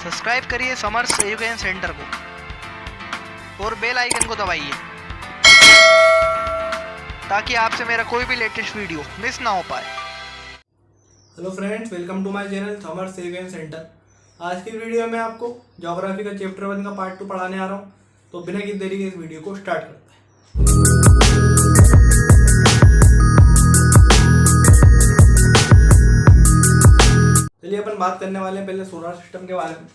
Subscribe करिए summers education centre को और बेल आइकन को दबाइए ताकि आपसे मेरा कोई भी लेटेस्ट वीडियो मिस ना हो पाए। Hello friends, welcome to my channel Samar's education centre. आज की वीडियो में आपको ज्योग्राफी का चैप्टर 1 का पार्ट 2 पढ़ाने आ रहा हूँ। तो बिना किसी देरी के इस वीडियो को स्टार्ट करते हैं। चलिए अपन बात करने वाले हैं पहले सोलर सिस्टम के बारे में।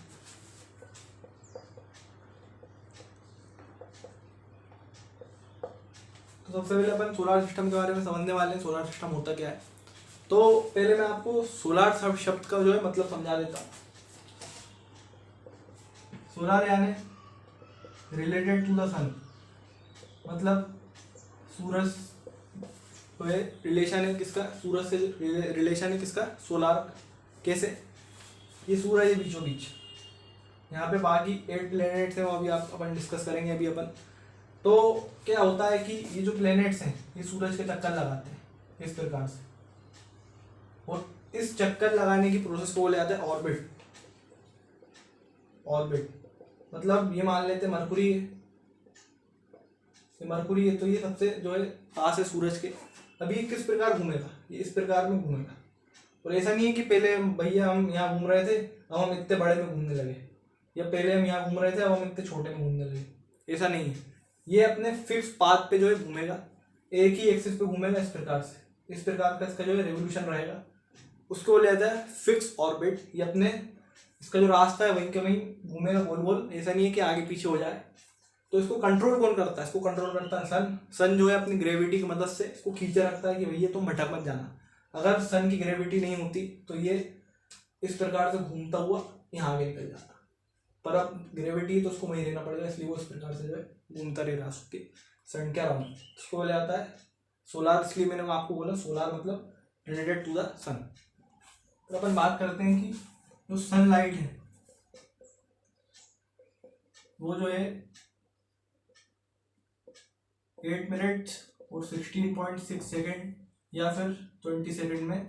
तो सबसे पहले अपन सोलर सिस्टम के बारे में समझने वाले हैं, सोलर सिस्टम होता क्या है। तो पहले मैं आपको सोलर शब्द का जो है मतलब समझा देता हूँ। सोलर यानी रिलेटेड टू द सन, मतलब सूरज जो है रिलेशन है किसका, सूरज से रिलेशन है किसका, सोलर। कैसे, ये सूरज है बीचों बीच, यहाँ पे बाकी 8 प्लैनेट्स हैं वो अभी अपन डिस्कस करेंगे अभी अपन। तो क्या होता है कि ये जो प्लैनेट्स हैं ये सूरज के चक्कर लगाते हैं इस प्रकार से, और इस चक्कर लगाने की प्रोसेस को बोला जाता है ऑर्बिट। ऑर्बिट मतलब ये मान लेते हैं मरकुरी है, ये मरकुरी है, तो ये सबसे जो है पास है सूरज के। अभी किस प्रकार घूमेगा, ये इस प्रकार में घूमेगा। और ऐसा नहीं है कि पहले भैया हम यहाँ घूम रहे थे अब हम इतने बड़े में घूमने लगे, या पहले हम यहाँ घूम रहे थे अब हम इतने छोटे में घूमने लगे, ऐसा नहीं है। ये अपने फिक्स पाथ पे जो है घूमेगा, एक ही एक्सिस पे घूमेगा इस प्रकार से। इस प्रकार का इसका जो है रेवोल्यूशन रहेगा, उसको बोला जाता है फिक्स ऑर्बिट। ये अपने इसका जो रास्ता है वहीं के वहीं घूमेगा गोल गोल, ऐसा नहीं है कि आगे पीछे हो जाए। तो इसको कंट्रोल कौन करता है, इसको कंट्रोल करता है सन। सन जो है अपनी ग्रेविटी की मदद से इसको खींचे रखता है कि भैया तुम भटक मत जाना। अगर सन की ग्रेविटी नहीं होती तो ये इस प्रकार से घूमता हुआ यहाँ आगे निकल जाता, पर अब ग्रेविटी तो उसको वहीं रहना पड़ेगा, इसलिए वो इस प्रकार से जो है घूमता रह रहा उसके सन के अराउंड। इसको बोला जाता है सोलार, इसलिए मैंने आपको बोला सोलार मतलब रिलेटेड टू द सन। तो अपन बात करते हैं कि जो सनलाइट है वो जो है 8 मिनट और 16.6 सेकेंड या फिर 20 सेकेंड में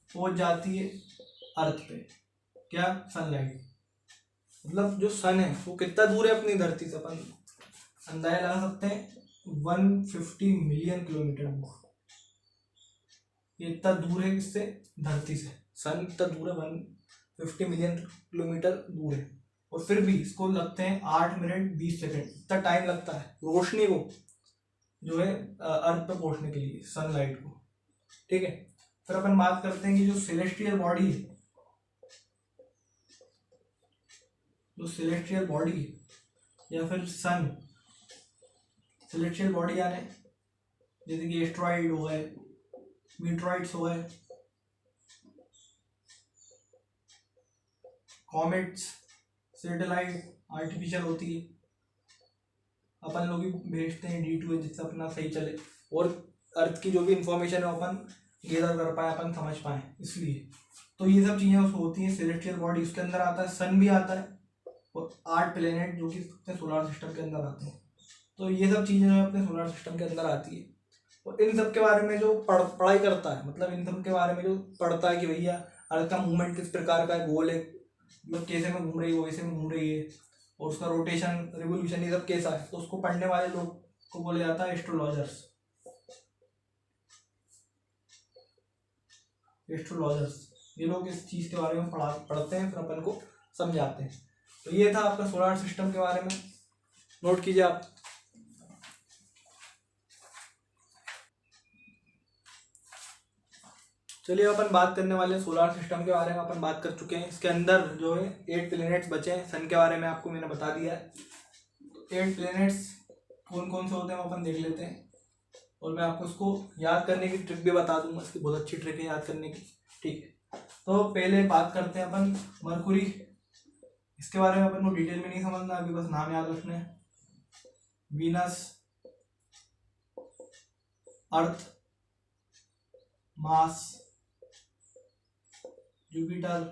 पहुंच जाती है अर्थ पे। क्या, सनलाइट। मतलब जो सन है वो कितना दूर है अपनी धरती से, अपन अंदाजा लगा सकते हैं 150 मिलियन किलोमीटर दूर। ये इतना दूर है किससे, धरती से। सन इतना दूर है 150 मिलियन किलोमीटर दूर है, और फिर भी इसको लगते हैं 8 मिनट 20 सेकेंड। इतना टाइम लगता है रोशनी को जो है अर्थ पे पहुंचने के लिए, सनलाइट को। ठीक है, फिर अपन बात करते हैं कि जो सेलेस्टियल बॉडी है, जो सेलेस्टियल बॉडी है या फिर सन, सेलेस्टियल बॉडी यानी जैसे कि एस्ट्रॉइड हो गए, मीटरॉइड्स हो गए, कॉमेट्स, सैटेलाइट आर्टिफिशियल होती है, अपन लोग भी भेजते हैं D2 जिससे अपना सही चले और अर्थ की जो भी इंफॉर्मेशन है अपन गैदर कर पाए, अपन समझ पाए, इसलिए। तो ये सब चीज़ें उसको होती हैं सेलेस्टियल बॉडी। उसके अंदर आता है सन भी आता है, और 8 प्लेनेट जो कि सोलर सिस्टम के अंदर आते हैं। तो ये सब चीज़ें जो है अपने सोलर सिस्टम के अंदर आती है। और इन सब के बारे में जो पढ़ाई करता है, मतलब इन सब के बारे में जो पढ़ता है कि भैया अर्थ का मूवमेंट किस प्रकार का है, गोल है, मतलब कैसे में घूम रही है, वो वैसे में घूम रही है, और उसका रोटेशन रिवोल्यूशन ये सब कैसा है, तो उसको पढ़ने वाले लोग को बोला जाता है एस्ट्रोलॉजर्स। एस्ट्रोलॉजर्स ये लोग इस चीज़ के बारे में पढ़ते हैं, फिर अपन को समझाते हैं। तो ये था आपका सोलर सिस्टम के बारे में, नोट कीजिए आप। चलिए अपन बात करने वाले हैं सोलर सिस्टम के बारे में। अपन बात कर चुके हैं, इसके अंदर जो है 8 प्लैनेट्स बचे हैं। सन के बारे में आपको मैंने बता दिया है। तो 8 प्लैनेट्स कौन कौन से होते हैं वो अपन देख लेते हैं, और मैं आपको उसको याद करने की ट्रिक भी बता दूंगा। इसकी बहुत अच्छी ट्रिक है याद करने की। ठीक है, तो पहले बात करते हैं अपन मरकुरी। इसके बारे में अपन को डिटेल में नहीं समझना, अभी बस नाम याद रखना है। Venus, Earth, Mars, Jupiter,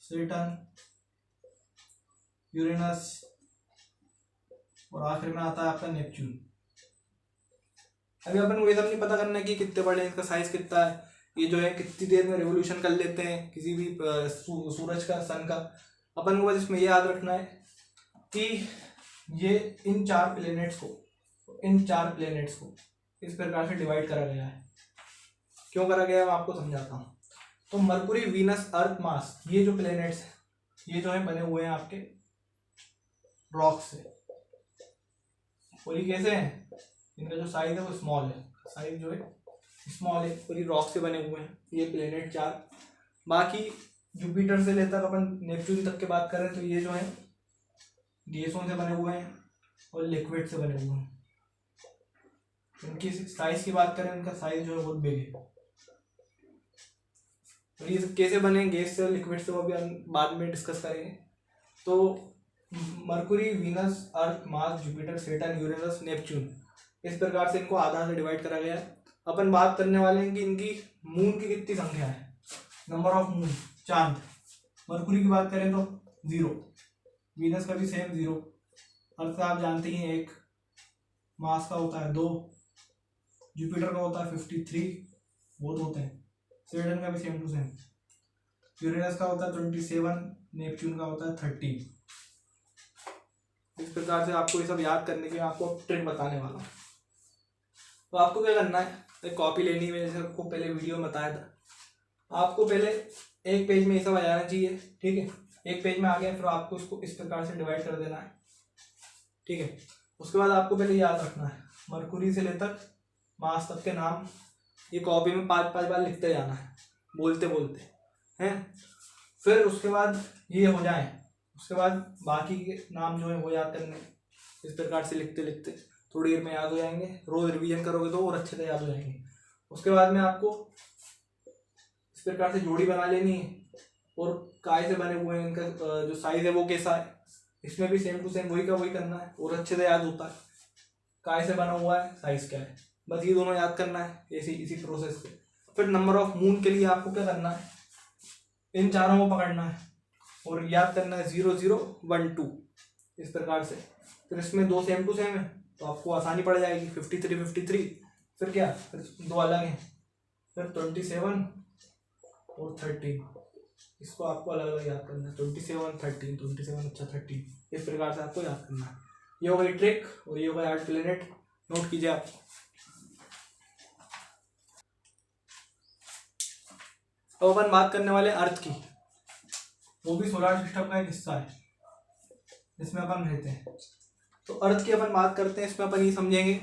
Saturn, Uranus, और आखिर में आता है आपका नेपच्यून। अभी अपन को ये सब नहीं पता करना है कि कितने बड़े हैं, इसका साइज कितना है, ये जो है कितनी देर में रेवोल्यूशन कर लेते हैं किसी भी सूरज का, सन का। अपन को बस इसमें ये याद रखना है कि ये इन चार प्लेनेट्स को इस प्रकार से डिवाइड करा गया है। क्यों करा गया है मैं आपको समझाता हूँ। तो मरकुरी, वीनस, अर्थ, मार्स, ये जो प्लेनेट्स हैं ये जो है बने हुए हैं आपके रॉक से। और ये कैसे हैं, इनका जो साइज है वो स्मॉल है, साइज जो है स्मॉल है, पूरी रॉक से बने हुए हैं ये प्लेनेट चार। बाकी जुपिटर से लेकर अपन नेपच्यून तक की बात करें तो ये जो है गैसों से बने हुए हैं और लिक्विड से बने हुए हैं। इनकी साइज की बात करें, इनका साइज जो है बहुत बिग है। और ये सब कैसे बने गैस से और लिक्विड से वो भी हम बाद में डिस्कस करेंगे। तो Mercury, Venus, Earth, Mars, Jupiter, Saturn, Uranus, Neptune, इस प्रकार से इनको आधा से डिवाइड करा गया है। अपन बात करने वाले हैं कि इनकी मून की कितनी संख्या है, नंबर ऑफ मून, चांद। मरकुरी की बात करें तो 0, वीनस का भी सेम 0, अर्थ का आप जानते ही हैं 1, मार्स का होता है 2, जुपिटर का होता है 53, बहुत होते हैं, सैटर्न का भी सेम टू सेम, यूरेनस का होता है 27, नेपच्यून का होता है 30। इस प्रकार से आपको ये सब याद करने के आपको ट्रिक बताने वाला हूँ। तो आपको क्या करना है, एक कॉपी लेनी है, जैसे आपको पहले वीडियो में बताया था। आपको पहले एक पेज में ये सब आ जाना चाहिए, ठीक है। एक पेज में आ गया, फिर आपको इसको इस प्रकार से डिवाइड कर देना है, ठीक है। उसके बाद आपको पहले याद रखना है मरकुरी से लेकर मार्स तक के नाम, ये कॉपी में 5-5 बार लिखते जाना है, बोलते बोलते हैं। फिर उसके बाद ये हो जाए, उसके बाद बाकी के नाम जो है वो याद करने, इस प्रकार से लिखते लिखते थोड़ी देर में याद हो जाएंगे। रोज रिवीजन करोगे तो और अच्छे से याद हो जाएंगे। उसके बाद में आपको इस प्रकार से जोड़ी बना लेनी है, और काय से बने हुए हैं, इनका जो साइज है वो कैसा है, इसमें भी सेम टू सेम वही का वही करना है और अच्छे से याद होता है। काय से बना हुआ है, साइज क्या है, बस ये दोनों याद करना है इसी प्रोसेस से। फिर नंबर ऑफ मून के लिए आपको क्या करना है, इन चारों को पकड़ना है और याद करना है 0, 0, 1, 2, इस प्रकार से। फिर इसमें 2 सेम टू सेम है तो आपको आसानी पड़ जाएगी, 53, 53। फिर क्या, फिर 2 अलग हैं, फिर 27 और 13, इसको आपको अलग अलग याद करना है, 27, 13, 27, अच्छा 13, इस प्रकार से आपको याद करना है। ये हो गई ट्रिक और ये हो गया 8 प्लेनेट, नोट कीजिए आप। अब अपन बात करने वाले अर्थ की, वो भी सोलर सिस्टम का एक हिस्सा है जिसमें अपन रहते हैं। तो अर्थ की अपन बात करते हैं, इसमें अपन ये समझेंगे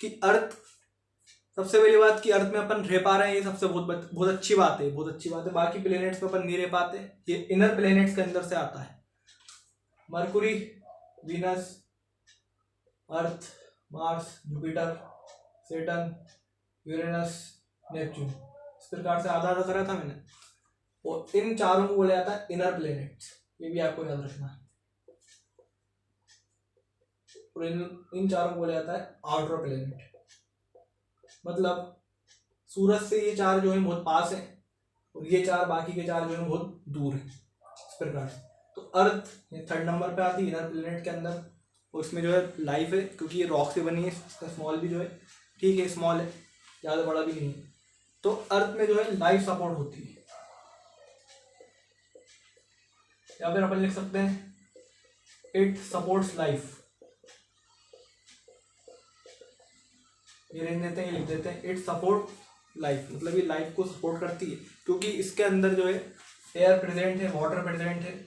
कि अर्थ, सबसे पहली बात कि अर्थ में अपन रह पा रहे हैं, ये सबसे बहुत अच्छी बात है, बहुत अच्छी बात है। बाकी प्लेनेट्स पे अपन नहीं रह पाते, ये इनर प्लेनेट्स के अंदर से आता है। Mercury, Venus, Earth, Mars, Jupiter, Saturn, Uranus, Neptune, इस प्रकार से आधा आधा करा था मैंने। और इन चारों को बोला जाता है इनर प्लेनेट्स, ये भी आपको याद रखना है। और इन चारों को बोला जाता है आउटर प्लेनेट। मतलब सूरज से ये चार जो है बहुत पास है और ये चार, बाकी के चार जो है बहुत दूर है, इस प्रकार से। तो अर्थ ये 3rd नंबर पे आती है इनर प्लेनेट के अंदर, और इसमें जो है लाइफ है, क्योंकि ये रॉक से बनी है, इसका स्मॉल भी जो है ठीक है, स्मॉल है, ज़्यादा बड़ा भी नहीं है। तो अर्थ में जो है लाइफ सपोर्ट होती है, या फिर अपन लिख सकते हैं इट सपोर्ट्स लाइफ। ये लिख देते हैं, ये लिख देते हैं इट सपोर्ट लाइफ, मतलब ये लाइफ को सपोर्ट करती है, क्योंकि इसके अंदर जो है एयर प्रेजेंट है, वाटर प्रेजेंट है,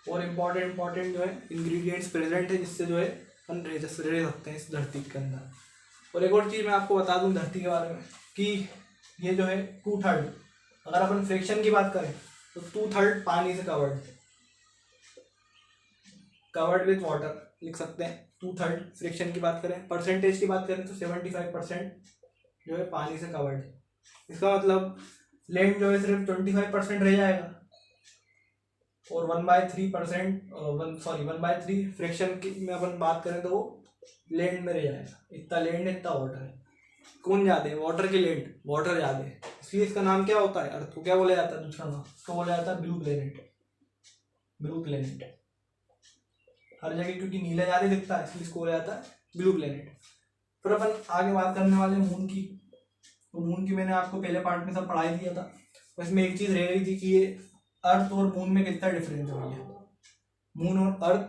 और इम्पोर्टेंट जो है इंग्रेडिएंट्स प्रेजेंट है, जिससे जो है हम रह सकते हैं इस धरती के अंदर। और एक और चीज़ मैं आपको बता दूं धरती के बारे में कि ये जो है 2/3, अगर अपन फ्रैक्शन की बात करें तो 2/3 पानी से कवर्ड विथ वाटर लिख सकते हैं। 2/3 फ्रैक्शन की बात करें, परसेंटेज की बात करें तो 75% जो है पानी से कवर्ड है। इसका मतलब लैंड जो है सिर्फ 25% रह जाएगा, और 1/3 फ्रैक्शन की में अपन बात करें तो वो लैंड में रह जाएगा। इतना लैंड है, इतना वाटर है। कौन ज़्यादा है, वाटर की लैंड, वाटर ज़्यादा है, इसलिए इसका नाम क्या होता है, अर्थ को क्या बोला जाता है, दूसरा नाम इसको बोला जाता है ब्लू प्लेनेट। ब्लू प्लेनेट हर जगह क्योंकि नीला ज़्यादा दिखता है, इसलिए इसको बोला जाता है ब्लू प्लेनेट। फिर अपन आगे बात करने वाले मून की। तो मून की मैंने आपको पहले पार्ट में सब पढ़ाई दिया था। बस में एक चीज़ रह गई थी कि ये अर्थ और मून में कितना डिफरेंस है भैया। मून और अर्थ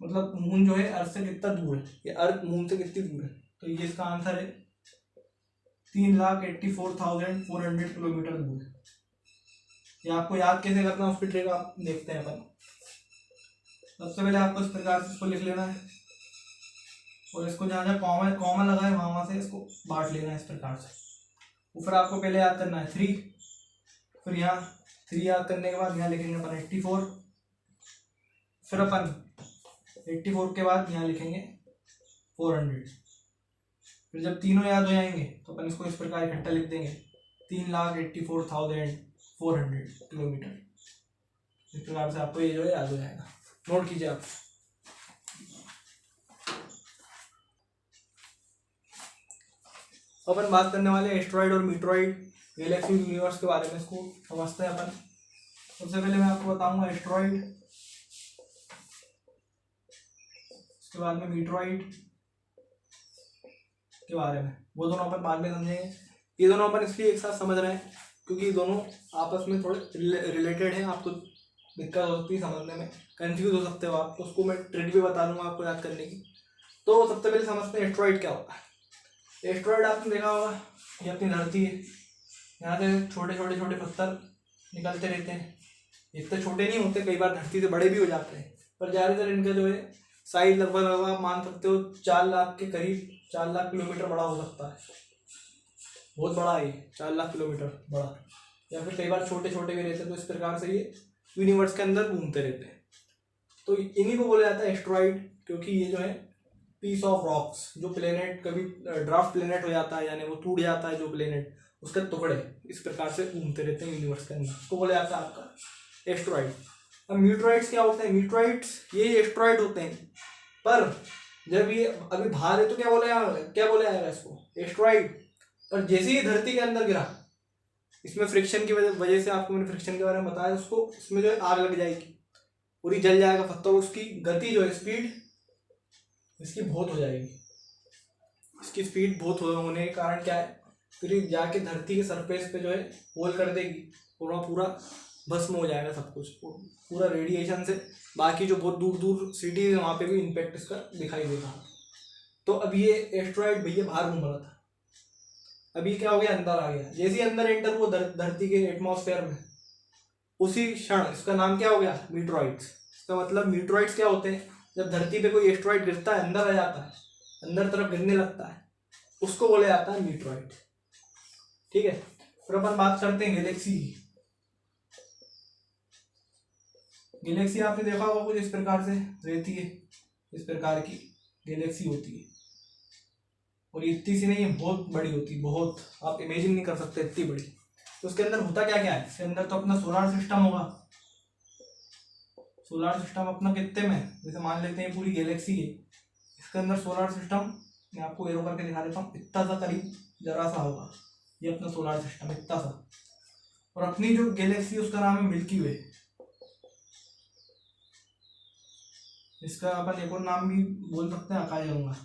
मतलब मून जो है अर्थ से कितना दूर है, ये अर्थ मून से कितनी दूर है। तो ये इसका आंसर है 3,84,400 किलोमीटर दूर है। ये आपको याद कैसे करना है उसकी ट्रिक आप देखते हैं अपन। सबसे पहले आपको इस प्रकार से इसको लिख लेना है और इसको जहाँ जहाँ कॉमा लगा है वहाँ से इसको बांट लेना है इस प्रकार से। ऊपर आपको पहले याद करना है 3, फिर यहाँ 3 याद करने के बाद यहाँ लिखेंगे अपन 84, फिर अपन 84 के बाद यहाँ लिखेंगे 400। फिर जब तीनों याद हो जाएंगे तो अपन इसको इस प्रकार इकट्ठा लिख देंगे 3,84,400 किलोमीटर। इस प्रकार से आपको ये जो है याद हो जाएगा। नोट कीजिए आप। अपन बात करने वाले एस्ट्रॉइड और मीटरॉइड गैलेक्सी यूनिवर्स के बारे में, इसको समझते हैं अपन। सबसे पहले मैं आपको बताऊंगा एस्ट्रॉइड, उसके बाद में मीटरॉइड के बारे में। वो दोनों अपन बाद में समझेंगे। ये दोनों अपन इसलिए एक साथ समझ रहे हैं क्योंकि दोनों आपस में थोड़े रिलेटेड हैं। आपको दिक्कत हो सकती है समझने में, कंफ्यूज हो सकते हो आप, तो उसको मैं ट्रिक भी बता दूंगा आपको याद करने की। तो सबसे पहले समझते हैं एस्ट्रॉइड क्या होता है। एस्ट्रॉइड आपने देखा होगा, ये अपनी धरती है, यहाँ से छोटे छोटे छोटे पत्थर निकलते रहते हैं। इतने छोटे नहीं होते, कई बार धरती से बड़े भी हो जाते हैं, पर ज़्यादातर इनका जो है साइज लगभग आप मान सकते हो 4 लाख के करीब, 4 लाख किलोमीटर बड़ा हो सकता है। बहुत बड़ा है ये, 4 लाख किलोमीटर बड़ा। या फिर कई बार छोटे छोटे भी रहते हैं। तो इस प्रकार से ये यूनिवर्स के अंदर घूमते रहते हैं। तो इन्हीं को बोला जाता है एस्ट्रॉइड, क्योंकि ये जो है पीस ऑफ रॉक्स, जो प्लेनेट कभी ड्राफ्ट प्लेनेट हो जाता है, यानी वो टूट जाता है जो प्लेनेट, उसके टुकड़े इस प्रकार से घूमते रहते हैं यूनिवर्स के अंदर, उसको बोला जाता है आपका एस्ट्रॉइड। अब मीटरॉइड्स क्या होते हैं? मीटरॉइड्स ये एस्ट्रॉइड होते हैं, पर जब ये अभी बाहर है तो क्या बोला जाएगा इसको? एस्ट्रॉइड। पर जैसे ही धरती के अंदर गिरा, इसमें फ्रिक्शन की वजह से, आपको मैंने फ्रिक्शन के बारे में बताया, उसको इसमें जो है आग लग जाएगी, पूरी जल जाएगा पत्थर। उसकी गति जो है, स्पीड इसकी बहुत हो जाएगी। इसकी स्पीड बहुत होने के कारण क्या है, फिर जाके धरती के सरफेस पे जो है होल कर देगी, पूरा पूरा भस्म हो जाएगा सब कुछ, पूरा रेडिएशन से। बाकी जो बहुत दूर दूर सिटीज है वहाँ पे भी इम्पैक्ट इसका दिखाई देगा। तो अब ये एस्ट्रॉइड भैया बाहर घूम रहा था, अभी क्या हो गया, अंदर आ गया। जैसे ही अंदर एंटर हुआ धरती के एटमॉस्फेयर में, उसी क्षण इसका नाम क्या हो गया? मीटरॉइड्स। इसका मतलब मीटरॉइड्स क्या होते हैं? जब धरती पे कोई एस्ट्रॉइड गिरता है, अंदर आ जाता है, अंदर तरफ गिरने लगता है, उसको बोला जाता है मीटरॉइड। ठीक है। फिर अपन बात करते हैं गैलेक्सी की। गैलेक्सी आपने देखा होगा कुछ इस प्रकार से रहती है, इस प्रकार की गैलेक्सी होती है। और इतनी सी नहीं है, बहुत बड़ी होती है, बहुत, आप इमेजिन नहीं कर सकते इतनी बड़ी। तो उसके अंदर होता क्या क्या है? इसके अंदर तो अपना सोलर सिस्टम होगा। सोलर सिस्टम अपना कितने में, जैसे मान लेते हैं पूरी गैलेक्सी है, इसके अंदर सोलर सिस्टम, मैं आपको एरो करके दिखा देता हूँ, इतना सा करीब जरा सा होगा ये अपना सोलर सिस्टम, इतना सा। और अपनी जो गैलेक्सी उसका नाम है मिल्की वे। इसका अपन एक और नाम भी बोल सकते हैं, आकाशगंगा।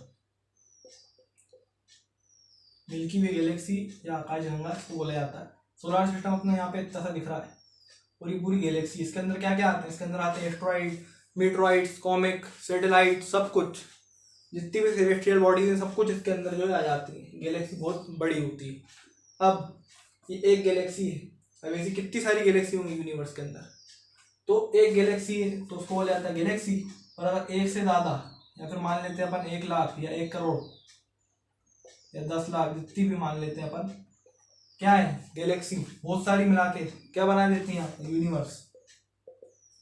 मिल्की वे गैलेक्सी या आकाशगंगा इसको बोला जाता है। सोलर सिस्टम अपना यहाँ पे इतना सा दिख रहा है, पूरी पूरी गैलेक्सी। इसके अंदर क्या क्या आते हैं? इसके अंदर आते हैं एस्ट्रॉइड, मीटरॉइड्स, कॉमेट, सैटेलाइट, सब कुछ, जितनी भी सेलेस्टियल बॉडीज हैं सब कुछ इसके अंदर जो है आ जाती है। गैलेक्सी बहुत बड़ी होती है। अब ये एक गैलेक्सी है, अब ऐसी कितनी सारी गैलेक्सी होंगी यूनिवर्स के अंदर? तो एक गैलेक्सी है तो उसको बोला जाता है गैलेक्सी। और अगर एक से ज़्यादा, या फिर मान लेते हैं अपन 1 लाख या 1 करोड़ या 10 लाख, जितनी भी मान लेते हैं अपन, क्या है? गैलेक्सी। बहुत सारी मिला के क्या बना देती हैं? यूनिवर्स,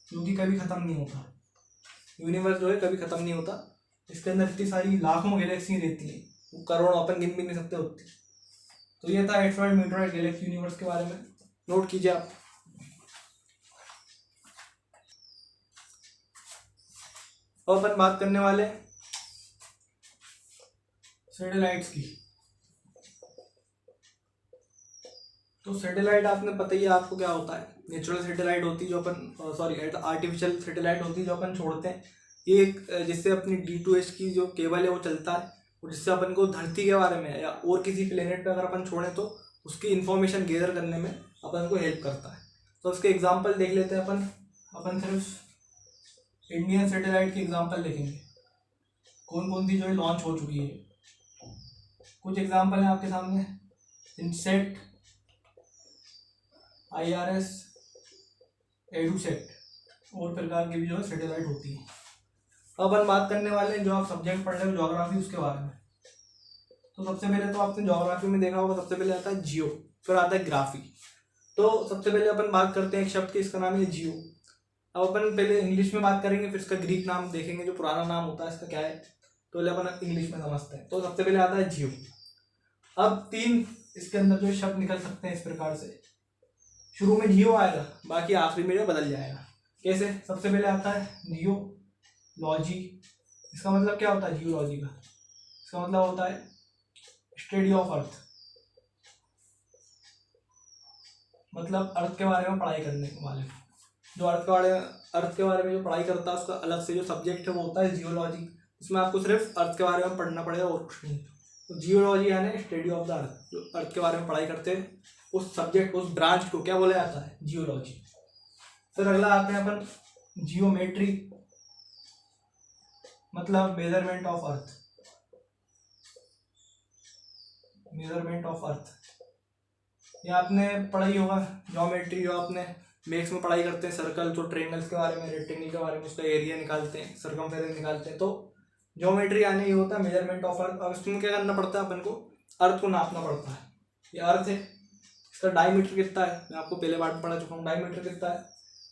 क्योंकि कभी ख़त्म नहीं होता। यूनिवर्स जो है कभी ख़त्म नहीं होता। इसके अंदर इतनी सारी लाखों गैलेक्सी रहती हैं, वो करोड़ों अपन गिन भी नहीं सकते होती। तो ये था एस्ट्रॉइड, मीटरॉइड, गैलेक्सी, यूनिवर्स के बारे में। नोट कीजिए आप। और अपन बात करने वाले सैटेलाइट्स की। तो सैटेलाइट आपने पता ही है आपको क्या होता है। नेचुरल सैटेलाइट होती है जो अपन, आर्टिफिशियल सैटेलाइट होती है जो अपन छोड़ते हैं। ये एक जिससे अपनी D2H की जो केबल है वो चलता है, और जिससे अपन को धरती के बारे में या और किसी प्लेनेट पे अगर अपन छोड़ें तो उसकी इन्फॉर्मेशन गैदर करने में अपन को हेल्प करता है। तो उसके एग्जांपल देख लेते हैं अपन सिर्फ इंडियन सैटेलाइट की एग्जांपल देखेंगे, कौन कौन सी जो है लॉन्च हो चुकी है। कुछ एग्जांपल हैं आपके सामने, इनसेट, IRS, एडुसेट और प्रकार की भी जो है सैटेलाइट होती है। अब अपन बात करने वाले हैं जो आप सब्जेक्ट पढ़ रहे हो ज्योग्राफी, उसके बारे में। तो सबसे पहले तो आपने ज्योग्राफी में देखा होगा, सबसे पहले आता है जियो, फिर आता है ग्राफी। तो सबसे पहले अपन बात करते हैं एक शब्द की, इसका नाम है जियो। अब अपन पहले इंग्लिश में बात करेंगे, फिर इसका ग्रीक नाम देखेंगे, जो पुराना नाम होता है इसका क्या है, तो पहले अपन इंग्लिश में समझते हैं। तो सबसे पहले आता है जियो। अब 3 इसके अंदर जो शब्द निकल सकते हैं इस प्रकार से, शुरू में जियो आएगा, बाकी आखिरी में जो बदल जाएगा। कैसे? सबसे पहले आता है जियोलॉजी। इसका मतलब क्या होता है जियोलॉजी का? इसका मतलब होता है स्टडी ऑफ अर्थ, मतलब अर्थ के बारे में पढ़ाई करने वाले। जो अर्थ के बारे में जो पढ़ाई करता है उसका अलग से जो सब्जेक्ट है वो होता है जियोलॉजी। इसमें आपको सिर्फ अर्थ के बारे में पढ़ना पड़ेगा और कुछ नहीं। तो जियोलॉजी यानी स्टडी ऑफ द अर्थ, जो अर्थ के बारे में पढ़ाई करते हैं उस सब्जेक्ट, उस ब्रांच को क्या बोला जाता है? जियोलॉजी। फिर अगला आते हैं अपन जियोमेट्री, मतलब measurement of earth. Measurement of earth ये आपने पढ़ाई होगा, ज्योमेट्री जो आपने मैथ्स में पढ़ाई करते हैं, सर्कल जो ट्रायंगल्स के बारे में, रेक्टेंगल के बारे में, उसका एरिया निकालते हैं, सर्कमफेरेंस निकालते हैं। तो ज्योमेट्री आने ये होता है मेजरमेंट ऑफ अर्थ। अब इसमें क्या करना पड़ता है अपन को? अर्थ को नापना पड़ता है। ये अर्थ है, इसका डायमीटर कितना है, मैं आपको पहले बार पढ़ा चुका हूँ। डायमीटर कितना है,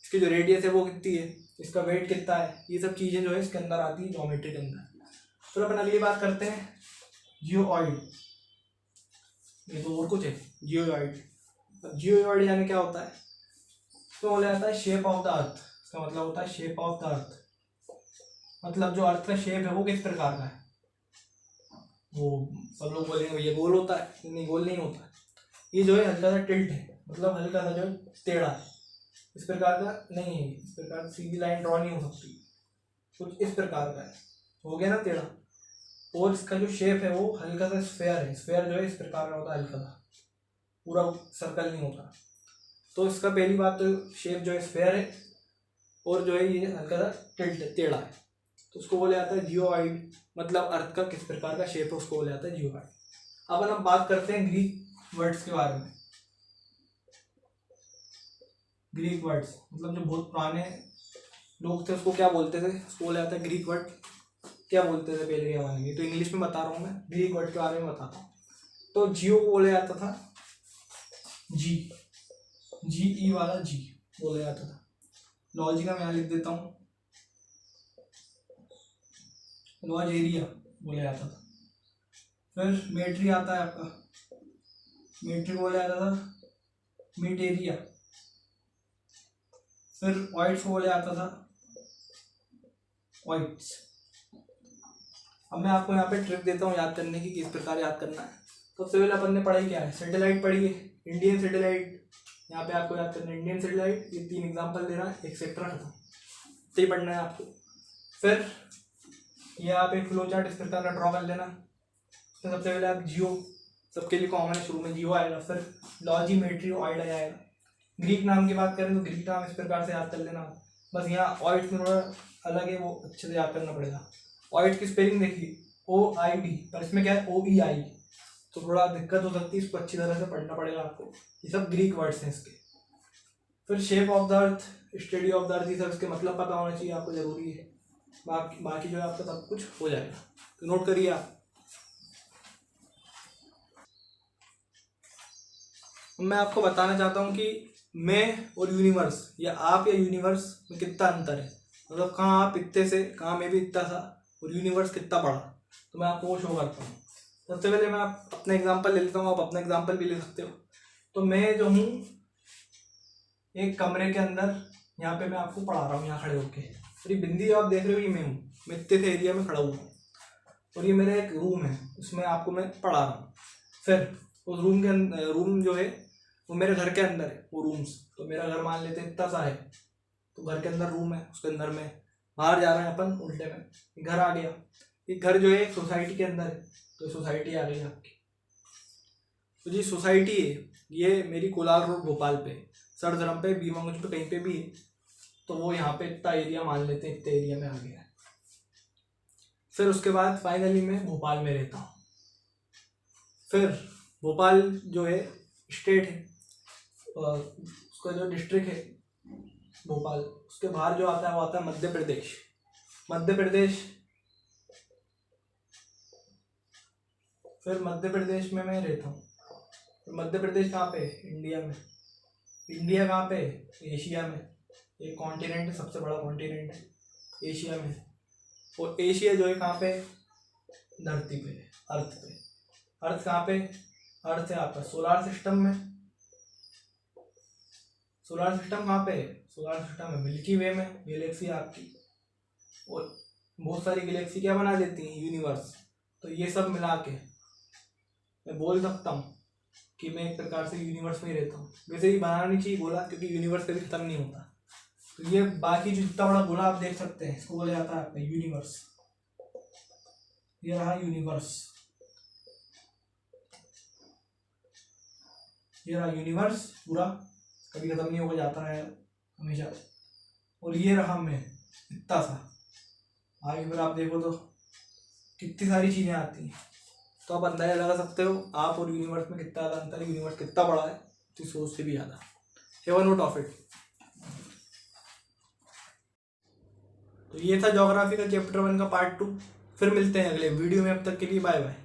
इसकी जो रेडियस है वो कितनी है, इसका वेट कितना है, ये सब चीज़ें जो है इसके अंदर आती है ज्योमेट्री के अंदर। फिर अपन अगली बात करते हैं जियोइड। ये तो और कुछ है जियोइड। जियोइड यानी क्या होता है? तो बोला जाता है शेप ऑफ द अर्थ। इसका मतलब होता है शेप ऑफ द अर्थ, मतलब जो अर्थ का शेप है वो किस प्रकार का है। वो सब लोग बोलेंगे ये गोल होता है, नहीं गोल नहीं होता है, ये जो है हल्का सा टिल्ट है, मतलब हल्का सा जो है टेढ़ा है, इस प्रकार का नहीं है। इस प्रकार सीधी लाइन ड्रॉ नहीं हो सकती, कुछ इस प्रकार का है, हो गया ना टेढ़ा। और इसका जो शेप है वो हल्का सा स्फेयर है। स्फेयर जो है इस प्रकार का होता है, हल्का सा, पूरा सर्कल नहीं होता। तो इसका पहली बात तो शेप जो है स्फेयर है, और जो है ये हल्का सा टिल्ट टेढ़ा है, तो उसको बोला जाता है जियोइड। मतलब अर्थ का किस प्रकार का शेप है उसको बोला जाता है जियोइड। अब हम बात करते हैं ग्रीक वर्ड्स के बारे में। ग्रीक वर्ड्स मतलब जो बहुत पुराने लोग थे उसको क्या बोलते थे, उसको बोला जाता है ग्रीक वर्ड। क्या बोलते थे पहले के ज़माने में, तो इंग्लिश में बता रहा हूँ मैं, ग्रीक वर्ड के बारे में बताता हूँ। तो जियो को बोला जाता था GE वाला जी बोला जाता था। लॉजी का मैं यहाँ लिख देता हूँ, लॉज एरिया बोला जाता था। फिर मेट्री आता है आपका, मेट्री बोला जाता था मिड एरिया। फिर वाइट्स को बोला जाता था वाइट्स। अब मैं आपको यहाँ पे ट्रिक देता हूँ याद करने की, किस प्रकार याद करना है। तो सबसे पहले अपन ने पढ़ाई क्या है, सैटेलाइट पढ़ी है, इंडियन सैटेलाइट। यहाँ पे आपको याद करना है इंडियन सैटेलाइट, ये 3 एग्जांपल दे रहा है, एक सेक्टर खत्म, तो ये पढ़ना है आपको। फिर ये आप एक फ्लो चार्ट इस प्रकार का ड्रॉ कर लेना। तो सबसे पहले आप जियो, सबके लिए कॉमन है, शुरू में जियो आएगा, फिर लॉजी, मेट्री, ऑइड आएगा। ग्रीक नाम की बात करें तो ग्रीक नाम इस प्रकार से याद कर लेना। बस यहाँ ऑइड में थोड़ा अलग है, वो अच्छे से याद करना पड़ेगा। ऑइड की स्पेलिंग देखिए OID, पर इसमें क्या है OEI, तो थोड़ा दिक्कत हो सकती है, इसको अच्छी तरह से पढ़ना पड़ेगा आपको। ये सब ग्रीक वर्ड्स हैं इसके। फिर shape of the earth, study of the earth, ये सब इसके मतलब पता होना चाहिए आपको, जरूरी है। बाकी जो है आपका सब कुछ हो जाएगा, तो नोट करिए आप। मैं आपको बताना चाहता हूँ कि मैं और यूनिवर्स, या आप या यूनिवर्स में कितना अंतर है, मतलब कहाँ आप इतने से, कहाँ मैं भी इतना था और यूनिवर्स कितना बड़ा, तो मैं आपको वो शो करता हूँ। सबसे पहले मैं अपना एग्जांपल ले लेता हूँ, आप अपना एग्जांपल भी ले सकते हो। तो मैं जो हूँ एक कमरे के अंदर, यहाँ पे मैं आपको पढ़ा रहा हूँ यहाँ खड़े होके, और ये बिंदी आप देख रहे हो ये मैं हूँ, मैं इतने से एरिया में खड़ा हुआ हूँ, और ये मेरा एक रूम है, उसमें आपको मैं पढ़ा रहा हूँ। फिर उस रूम के रूम जो है वो मेरे घर के अंदर है, वो रूम्स। तो मेरा घर मान लेते हैं इतना सा है, तो घर के अंदर रूम है, उसके अंदर में बाहर जा रहे हैं अपन, उल्टे में घर आ गया। ये घर जो है एक सोसाइटी के अंदर है, तो सोसाइटी आ गई आपकी। तो जी सोसाइटी है ये मेरी कोलार रोड भोपाल पे, सरधर्म पे, बीमागंज पे, कहीं पे भी है। तो वो यहाँ पे इतना एरिया मान लेते हैं, इतने एरिया में आ गया है। फिर उसके बाद फाइनली मैं भोपाल में रहता हूँ। फिर भोपाल जो है स्टेट है और उसका जो डिस्ट्रिक्ट है भोपाल, उसके बाहर जो आता है वो आता है मध्य प्रदेश। मध्य प्रदेश, फिर मध्य प्रदेश में मैं रहता हूँ। मध्य प्रदेश कहाँ पे? इंडिया में। इंडिया कहाँ पे? एशिया में। एक कॉन्टिनेंट है, सबसे बड़ा कॉन्टिनेंट है एशिया में। और एशिया जो है कहाँ पे? धरती पे, अर्थ पे। अर्थ कहाँ पे? अर्थ है आपका सोलार सिस्टम में। सोलार सिस्टम कहाँ पे? सोलार सिस्टम में मिल्की वे में, गैलेक्सी आपकी। और बहुत सारी गैलेक्सी क्या बना देती हैं? यूनिवर्स। तो ये सब मिला के मैं बोल सकता हूँ कि मैं एक प्रकार से यूनिवर्स में ही रहता हूँ। वैसे ही बनाना नहीं चाहिए गोला, क्योंकि यूनिवर्स कभी खत्म नहीं होता। तो ये बाकी जो जितना बड़ा गोला आप देख सकते हैं इसको बोला जाता है आपका यूनिवर्स। ये रहा यूनिवर्स, ये रहा यूनिवर्स पूरा, कभी खत्म नहीं होगा, जाता है हमेशा। और ये रहा मैं, इतना सा। आगे फिर आप देखो तो कितनी सारी चीज़ें आती हैं, तो आप अंदाजा लगा सकते हो आप और यूनिवर्स में कितना ज़्यादा अंतर है, यूनिवर्स कितना बड़ा है, तो सोच से भी ज़्यादा। Have a note of it. तो ये था ज्योग्राफी का चैप्टर 1 का पार्ट 2। फिर मिलते हैं अगले वीडियो में, अब तक के लिए बाय बाय।